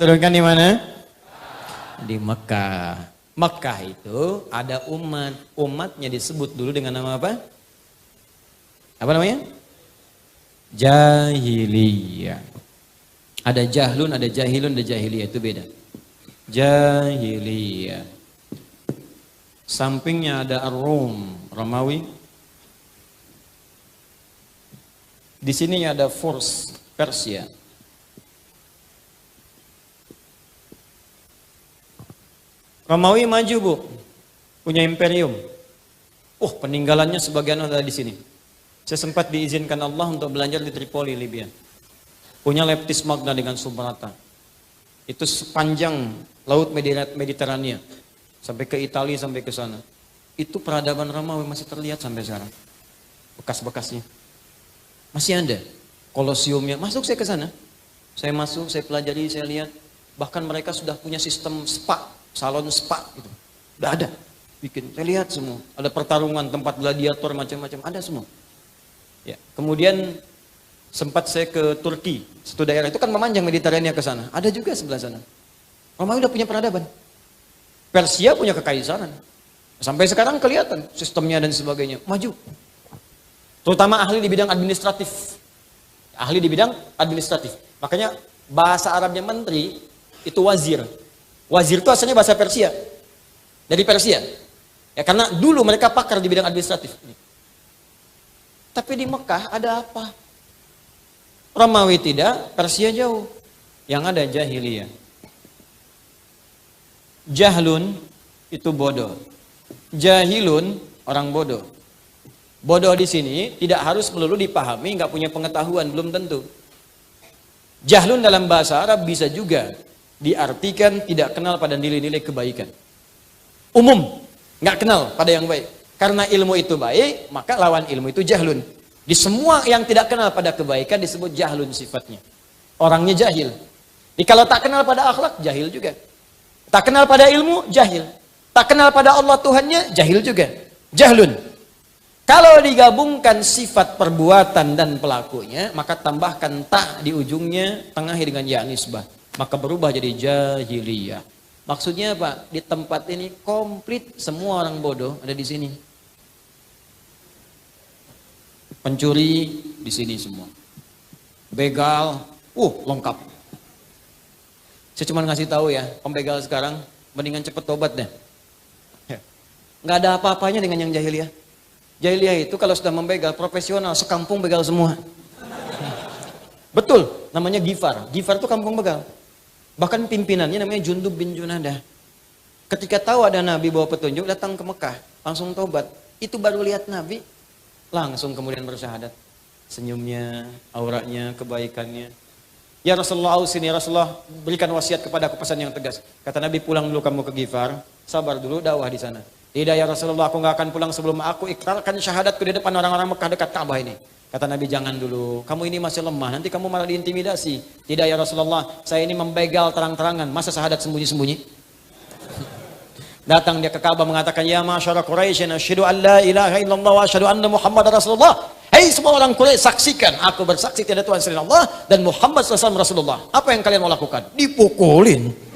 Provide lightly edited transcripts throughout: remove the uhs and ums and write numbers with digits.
Turunkan di mana? Di Mekah. Mekah itu ada umat. Umatnya disebut dulu dengan nama apa? Apa namanya? Jahiliyah. Ada jahlun, ada jahilun, ada jahiliyah. Itu beda. Jahiliyah. Sampingnya ada Ar-Rum, Romawi. Di sini ada Furs, Persia. Romawi maju, Bu. Punya imperium. Peninggalannya sebagian ada di sini. Saya sempat diizinkan Allah untuk belajar di Tripoli, Libya. Punya leptis magna dengan Subrata. Itu sepanjang laut Mediterania. Sampai ke Italia, sampai ke sana. Itu peradaban Romawi masih terlihat sampai sekarang. Bekas-bekasnya. Masih ada. Kolosiumnya. Masuk saya ke sana. Saya masuk, saya pelajari, saya lihat. Bahkan mereka sudah punya sistem spa. Salon spa gitu. Udah ada. Bikin. Saya lihat semua. Ada pertarungan, tempat gladiator, macam-macam. Ada semua. Ya. Kemudian sempat saya ke Turki. Satu daerah itu kan memanjang Mediterania ke sana. Ada juga sebelah sana. Romawi udah punya peradaban. Persia punya kekaisaran. Sampai sekarang kelihatan sistemnya dan sebagainya. Maju. Terutama ahli di bidang administratif. Ahli di bidang administratif. Makanya bahasa Arabnya menteri itu wazir. Wazir itu asalnya bahasa Persia. Dari Persia. Ya karena dulu mereka pakar di bidang administratif. Tapi di Mekah ada apa? Romawi tidak, Persia jauh. Yang ada jahiliyah. Jahlun itu bodoh. Jahilun orang bodoh. Bodoh di sini tidak harus melulu dipahami, nggak punya pengetahuan, belum tentu. Jahlun dalam bahasa Arab bisa juga diartikan tidak kenal pada nilai-nilai kebaikan. Umum, nggak kenal pada yang baik. Karena ilmu itu baik, maka lawan ilmu itu jahlun. Di semua yang tidak kenal pada kebaikan disebut jahlun sifatnya. Orangnya jahil. Jadi kalau tak kenal pada akhlak, jahil juga. Tak kenal pada ilmu, jahil. Tak kenal pada Allah Tuhannya, jahil juga. Jahlun. Kalau digabungkan sifat perbuatan dan pelakunya, maka tambahkan tak di ujungnya, tengahi dengan ya nisbah. Maka berubah jadi jahiliyah. Maksudnya apa? Di tempat ini komplit semua orang bodoh ada di sini. Pencuri di sini semua. Begal, lengkap. Saya cuma ngasih tahu ya, pembegal sekarang mendingan cepet tobat deh. Nggak ada apa-apanya dengan yang jahiliyah. Jahiliyah itu kalau sudah membegal profesional, sekampung begal semua. Betul, namanya Gifar. Gifar itu kampung begal. Bahkan pimpinannya namanya Jundub bin Junadah. Ketika tahu ada Nabi bawa petunjuk, datang ke Mekah, langsung tobat. Itu baru lihat Nabi, langsung kemudian bersyahadat. Senyumnya, auranya, kebaikannya. Ya Rasulullah ausini, Rasulullah berikan wasiat kepada aku pesan yang tegas. Kata Nabi, pulang dulu kamu ke Gifar, sabar dulu dakwah di sana. Tidak ya Rasulullah, aku nggak akan pulang sebelum aku ikrarkan syahadatku di depan orang-orang Mekah dekat Ka'bah ini. Kata Nabi, jangan dulu, kamu ini masih lemah, nanti kamu malah diintimidasi. Tidak ya Rasulullah, saya ini membegal terang-terangan, masa syahadat sembunyi-sembunyi? Datang dia ke Ka'bah mengatakan, ya masyarakat Quraisy, asyhadu an la ilaha illallah wa asyhadu anna Muhammad Rasulullah. Hei semua orang Quraisy, saksikan, aku bersaksi tidak Tuhan selain Allah dan Muhammad SAW Rasulullah. Apa yang kalian mau lakukan? Dipukulin.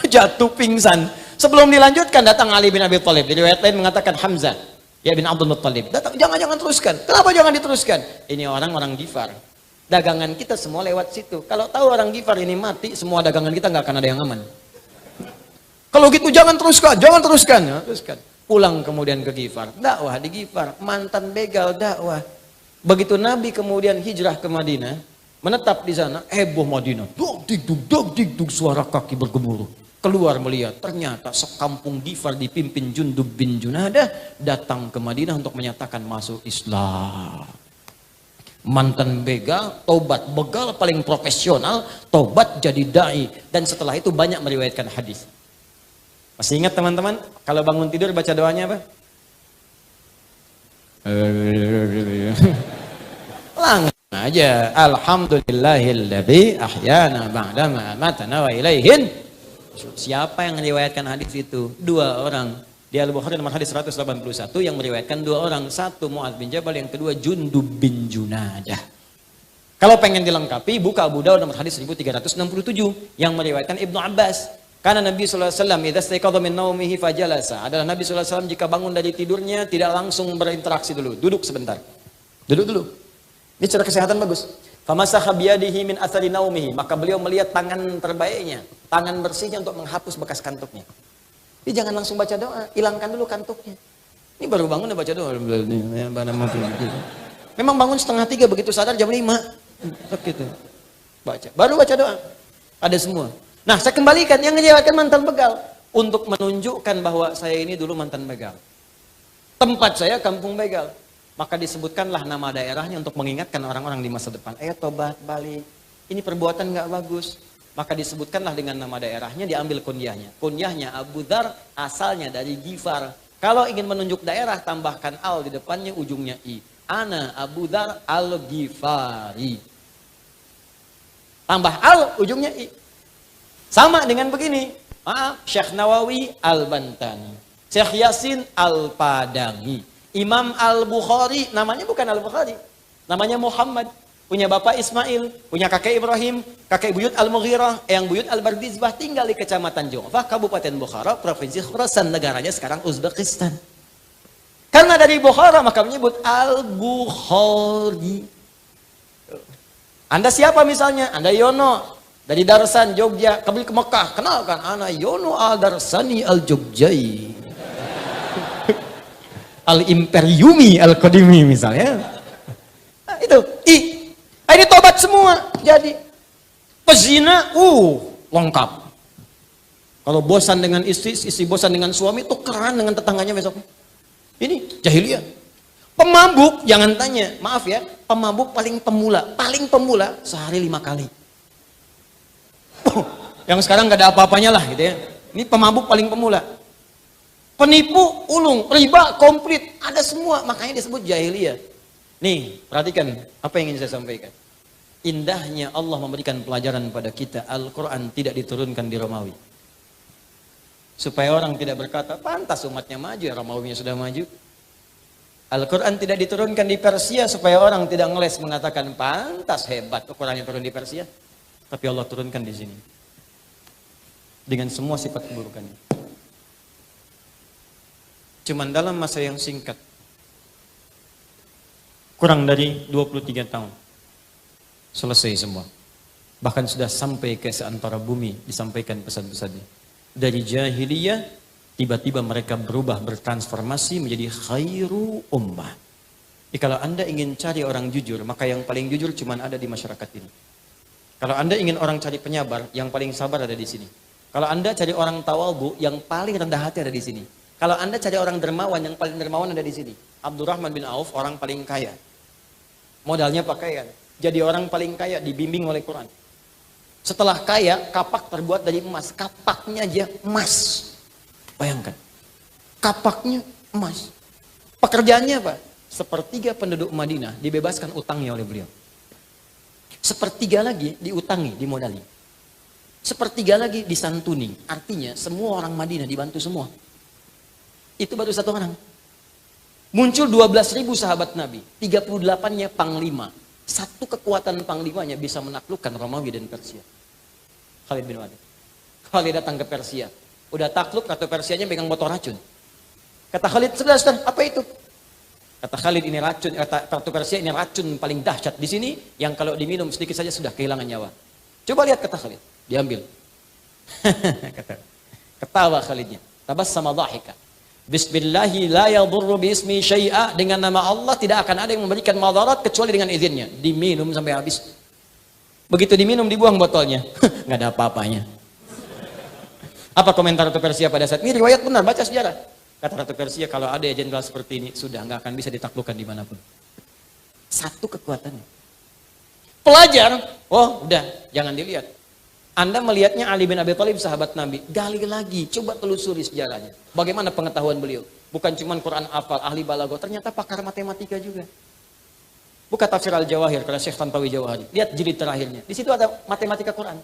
Jatuh pingsan. Sebelum dilanjutkan datang Ali bin Abi Thalib. Di riwayat lain mengatakan Hamzah ya bin Abdul Muttalib. Datang, jangan teruskan. Kenapa jangan diteruskan? Ini orang Gifar. Dagangan kita semua lewat situ. Kalau tahu orang Gifar ini mati, semua dagangan kita nggak akan ada yang aman. Kalau gitu jangan teruskan. Ya, teruskan. Pulang kemudian ke Gifar. Dakwah di Gifar. Mantan begal dakwah. Begitu Nabi kemudian hijrah ke Madinah, menetap di sana, heboh Madinah. Dog digdug, suara kaki bergemuruh. Keluar melihat, ternyata sekampung Gifar dipimpin Jundub bin Junadah datang ke Madinah untuk menyatakan masuk Islam. Mantan begal, tobat. Begal paling profesional, tobat jadi da'i. Dan setelah itu banyak meriwayatkan hadis. Masih ingat teman-teman? Kalau bangun tidur baca doanya apa? Langsung aja. Alhamdulillahilladzi ahyana ba'dama amatana wa ilaihin. Siapa yang meriwayatkan hadis itu? Dua orang. Di Al-Bukhari nomor hadis 181 yang meriwayatkan dua orang. Satu Mu'adz bin Jabal, yang kedua Jundub bin Junadah. Kalau pengen dilengkapi, buka Abu Dawud nomor hadis 1367 yang meriwayatkan Ibnu Abbas. Karena Nabi SAW, idza staiqadha min naumihi fajalasa. Adalah Nabi SAW jika bangun dari tidurnya tidak langsung berinteraksi dulu, duduk sebentar. Duduk dulu. Ini cara kesehatan bagus. Famasakha biyadihi min athari naumihi, maka beliau melihat tangan terbaiknya, tangan bersihnya untuk menghapus bekas kantuknya. Jadi jangan langsung baca doa, hilangkan dulu kantuknya. Ini baru bangun udah baca doa. Memang bangun 2:30, begitu sadar jam 5. Gitu. Baca. Baru baca doa. Ada semua. Nah, saya kembalikan yang ngejawabkan mantan begal untuk menunjukkan bahwa saya ini dulu mantan begal. Tempat saya kampung begal. Maka disebutkanlah nama daerahnya untuk mengingatkan orang-orang di masa depan. Ayo tobat balik. Ini perbuatan nggak bagus. Maka disebutkanlah dengan nama daerahnya, diambil kunyahnya. Kunyahnya Abu Dzar, asalnya dari Ghifar. Kalau ingin menunjuk daerah, tambahkan al di depannya, ujungnya i. Ana Abu Dzar al-Ghifari. Tambah al, ujungnya i. Sama dengan begini. Maaf, Syekh Nawawi al-Bantani. Syekh Yasin al-Padangi. Imam al-Bukhari, namanya bukan al-Bukhari. Namanya Muhammad. Punya bapak Ismail, punya kakek Ibrahim, kakek buyut al-Mughirah, yang buyut al-Bardizbah, tinggal di kecamatan Jongfah, Kabupaten Bukhara, Provinsi Khurasan, negaranya sekarang Uzbekistan. Karena dari Bukhara maka menyebut Al-Bukhari. Anda siapa misalnya? Anda Yono dari Darsan, Jogja, kembali ke Mekah. Kenalkan, Ana Yono Al-Darsani Al-Jogjai. Al-Imperiumi Al-Qadimi misalnya. Nah, itu. Ini tobat semua. Jadi pezina, lengkap. Kalau bosan dengan istri bosan dengan suami, tukeran dengan tetangganya besok. Ini jahiliyah. Pemabuk, jangan tanya, maaf ya, pemabuk paling pemula sehari 5 kali. Yang sekarang gak ada apa-apanya lah gitu ya. Ini pemabuk paling pemula. Penipu, ulung, riba, komplit, ada semua, makanya disebut jahiliyah. Nih, perhatikan apa yang ingin saya sampaikan. Indahnya Allah memberikan pelajaran pada kita, Al-Quran tidak diturunkan di Romawi. Supaya orang tidak berkata, pantas umatnya maju, ya Romawinya sudah maju. Al-Quran tidak diturunkan di Persia supaya orang tidak ngeles mengatakan, pantas hebat Al-Quran yang turun di Persia. Tapi Allah turunkan di sini. Dengan semua sifat keburukannya. Cuman dalam masa yang singkat, kurang dari 23 tahun, selesai semua. Bahkan sudah sampai ke seantara bumi disampaikan pesan-pesannya. Dari jahiliyah, tiba-tiba mereka berubah, bertransformasi menjadi khairu ummah. Jadi kalau Anda ingin cari orang jujur, maka yang paling jujur cuma ada di masyarakat ini. Kalau Anda ingin orang cari penyabar, yang paling sabar ada di sini. Kalau Anda cari orang tawadhu, yang paling rendah hati ada di sini. Kalau Anda cari orang dermawan, yang paling dermawan ada di sini. Abdurrahman bin Auf, orang paling kaya. Modalnya pakaian. Jadi orang paling kaya, dibimbing oleh Quran. Setelah kaya, kapak terbuat dari emas. Kapaknya aja emas. Bayangkan. Kapaknya emas. Pekerjaannya apa? Sepertiga penduduk Madinah dibebaskan utangnya oleh beliau. Sepertiga lagi diutangi, dimodali. Sepertiga lagi disantuni. Artinya semua orang Madinah dibantu semua. Itu baru satu orang. Muncul 12.000 sahabat Nabi. 38-nya panglima. Satu kekuatan panglimanya bisa menaklukkan Romawi dan Persia. Khalid bin Walid. Khalid datang ke Persia. Udah takluk, Ratu Persianya pegang botol racun. Kata Khalid, sudah, apa itu? Kata Khalid, ini racun. Kata Ratu Persia, ini racun paling dahsyat di sini, yang kalau diminum sedikit saja sudah kehilangan nyawa. Coba lihat, kata Khalid. Diambil. Ketawa Khalidnya. Tabassama dhahika. Bismillahi la yadurru biismi syai'a. Dengan nama Allah tidak akan ada yang memberikan madarat kecuali dengan izinnya. Diminum sampai habis. Begitu diminum, dibuang botolnya. Nggak ada apa-apanya. Apa komentar Ratu Persia pada saat ini? Riwayat benar, baca sejarah. Kata Ratu Persia, kalau ada jenderal seperti ini, sudah nggak akan bisa ditaklukkan dimanapun. Satu kekuatannya. Pelajar, udah, jangan dilihat. Anda melihatnya Ali bin Abi Thalib sahabat Nabi. Gali lagi, coba telusuri sejarahnya. Bagaimana pengetahuan beliau? Bukan cuma Quran hafal, ahli balaghah, ternyata pakar matematika juga. Buka tafsir Al-Jawahir, kata Syekh Tantawi Jawahari. Lihat jilid terakhirnya. Di situ ada matematika Quran.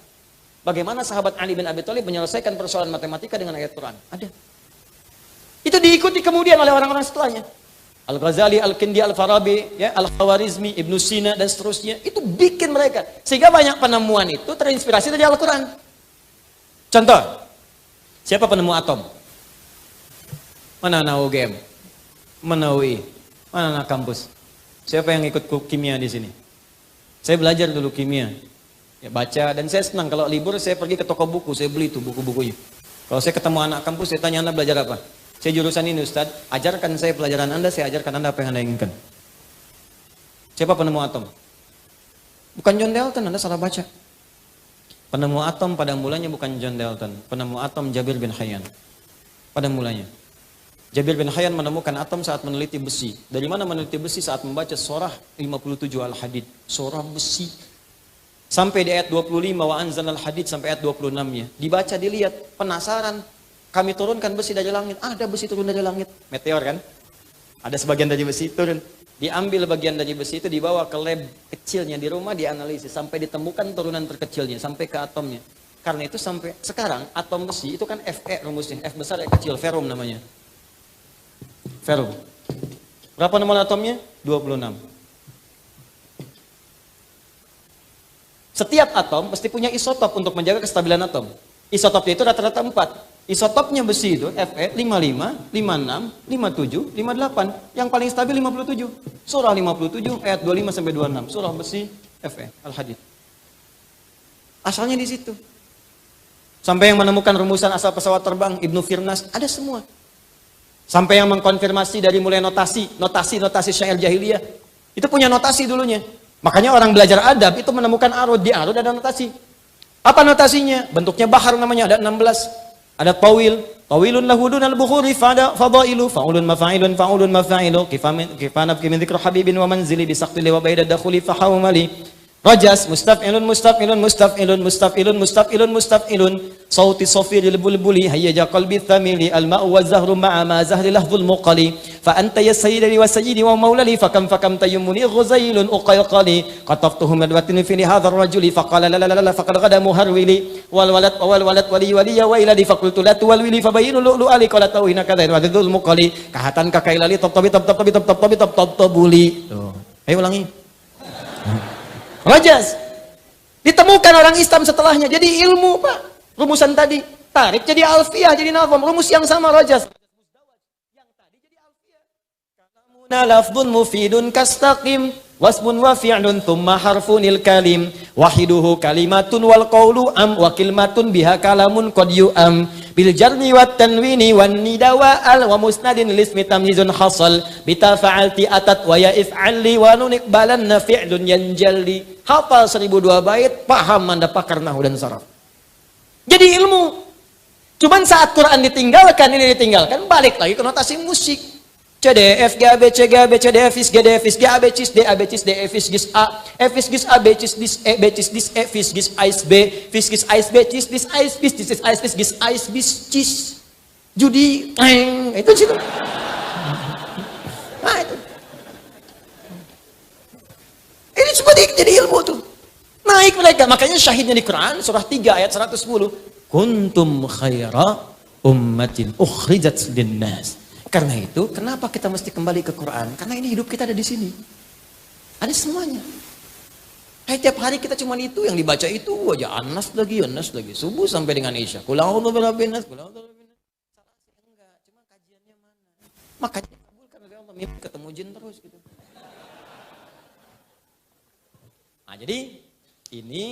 Bagaimana sahabat Ali bin Abi Thalib menyelesaikan persoalan matematika dengan ayat Quran? Ada. Itu diikuti kemudian oleh orang-orang setelahnya. Al-Ghazali, Al-Kindi, Al-Farabi, ya, Al-Khawarizmi, Ibnu Sina, dan seterusnya. Itu bikin mereka. Sehingga banyak penemuan itu terinspirasi dari Al-Quran. Contoh, siapa penemu atom? Mana anak UGM? Mana UI? Mana anak kampus? Siapa yang ikut kimia di sini? Saya belajar dulu kimia. Ya, baca, dan saya senang kalau libur saya pergi ke toko buku, saya beli tuh buku-bukunya. Kalau saya ketemu anak kampus, saya tanya, Anda belajar apa? Saya jurusan ini Ustaz, ajarkan saya pelajaran Anda, saya ajarkan Anda apa yang Anda inginkan. Siapa penemu atom? Bukan John Dalton, Anda salah baca. Penemu atom pada mulanya bukan John Dalton, penemu atom Jabir bin Hayyan. Pada mulanya. Jabir bin Hayyan menemukan atom saat meneliti besi. Dari mana meneliti besi? Saat membaca surah 57 Al-Hadid. Surah besi. Sampai di ayat 25, wa anzalal hadid, sampai ayat 26-nya. Dibaca, dilihat, penasaran. Kami turunkan besi dari langit. Ada besi turun dari langit. Meteor kan? Ada sebagian dari besi turun. Diambil bagian dari besi itu, dibawa ke lab kecilnya di rumah, dianalisis. Sampai ditemukan turunan terkecilnya, sampai ke atomnya. Karena itu sampai sekarang, atom besi itu kan Fe rumusnya. F besar, E kecil, ferum namanya. Ferum. Berapa nomor atomnya? 26. Setiap atom pasti punya isotop untuk menjaga kestabilan atom. Isotopnya itu rata-rata 4. Isotopnya besi itu Fe 55, 56, 57, 58. Yang paling stabil 57. Surah 57 ayat 25 sampai 26. Surah besi Fe Al-Hadid. Asalnya di situ. Sampai yang menemukan rumusan asal pesawat terbang Ibnu Firnas, ada semua. Sampai yang mengkonfirmasi dari mulai notasi syair jahiliyah. Itu punya notasi dulunya. Makanya orang belajar adab itu menemukan arud, di arud ada notasi. Apa notasinya? Bentuknya bahar namanya, ada 16. Ada tawilun lahudun al-bukhuri fadailu fa'ulun mafa'ilun fa'ulun mafa'ilu kifana min dzikri habibin wa manzili bi saqti wa baida dakhuli fahawmali rajas mustaf'ilun mustaf'ilun mustaf'ilun mustaf'ilun mustaf'ilun mustaf'ilun sauti safiril bulbuli hayya qalbi thamili al-ma'u wa zahru ma'a ma zahri lahzul muqali fa anta ya sayyidi wa sayyidi wa maulali fakam tayyumuni ghuzailun uqayqali qataftuhu madwatin fi hadha ar-rajuli faqala la la la faqad ghada muharwili wal walad wali wa iladi faqultu la tuwalwili fabayinu lu'ali qala tawhina kadha wa dzul muqali kahatan kakailali tabuli. Ayo ulangi. Rajas. Ditemukan orang Islam setelahnya. Jadi ilmu, Pak. Rumusan tadi. Tarik jadi alfiyah, jadi nazam. Rumus yang sama, rajas. Yang tadi jadi alfiyah. Kalamuna lafdun mufidun kastaqim. Wasmun wa fi'lun thumma harfunil kalim. Wahiduhu kalimatun wal qawlu am. Wa kilmatun biha kalamun qad yu'am. Bil jarni wat tanwini wan nida wa al wa musnadin lismi tamyizun hasal bita fa'alti atat wa ya if'ali wa nunik balanna fi'lun yanjalli. Hafal 1002 bait, paham Anda pakar nahwu dan saraf. Jadi ilmu. Cuman saat Quran ditinggalkan, ini ditinggalkan, balik lagi ke notasi musik. C D F G A B C G A B C D F Is G D F Is G A B Cis D A B Cis D F Is Gis A F Is Gis A B Cis Dis E B Cis Dis E Fis Gis Ais B Fis Gis Ais B Cis Dis Ais Bis Cis Ais Bis Gis Ais Bis Cis judi itu situ. Nah itu. Ini semua jadi ilmu tuh. Naik mereka, makanya syahidnya di Quran surah 3 ayat 110. Kuntum khaira ummatin ukhrijat linnas. Karena itu, kenapa kita mesti kembali ke Quran? Karena ini hidup kita ada di sini. Ada semuanya. Tiap hari kita cuma itu yang dibaca itu aja, Anas lagi, subuh sampai dengan Isya. Qul a'udzu birabbin nas, enggak, cuma kajiannya mana? Makanya kabulkan oleh Allah, mimpi ketemu jin terus gitu. Nah, jadi ini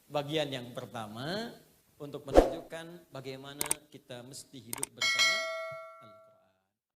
bagian yang pertama untuk menunjukkan bagaimana kita mesti hidup bersama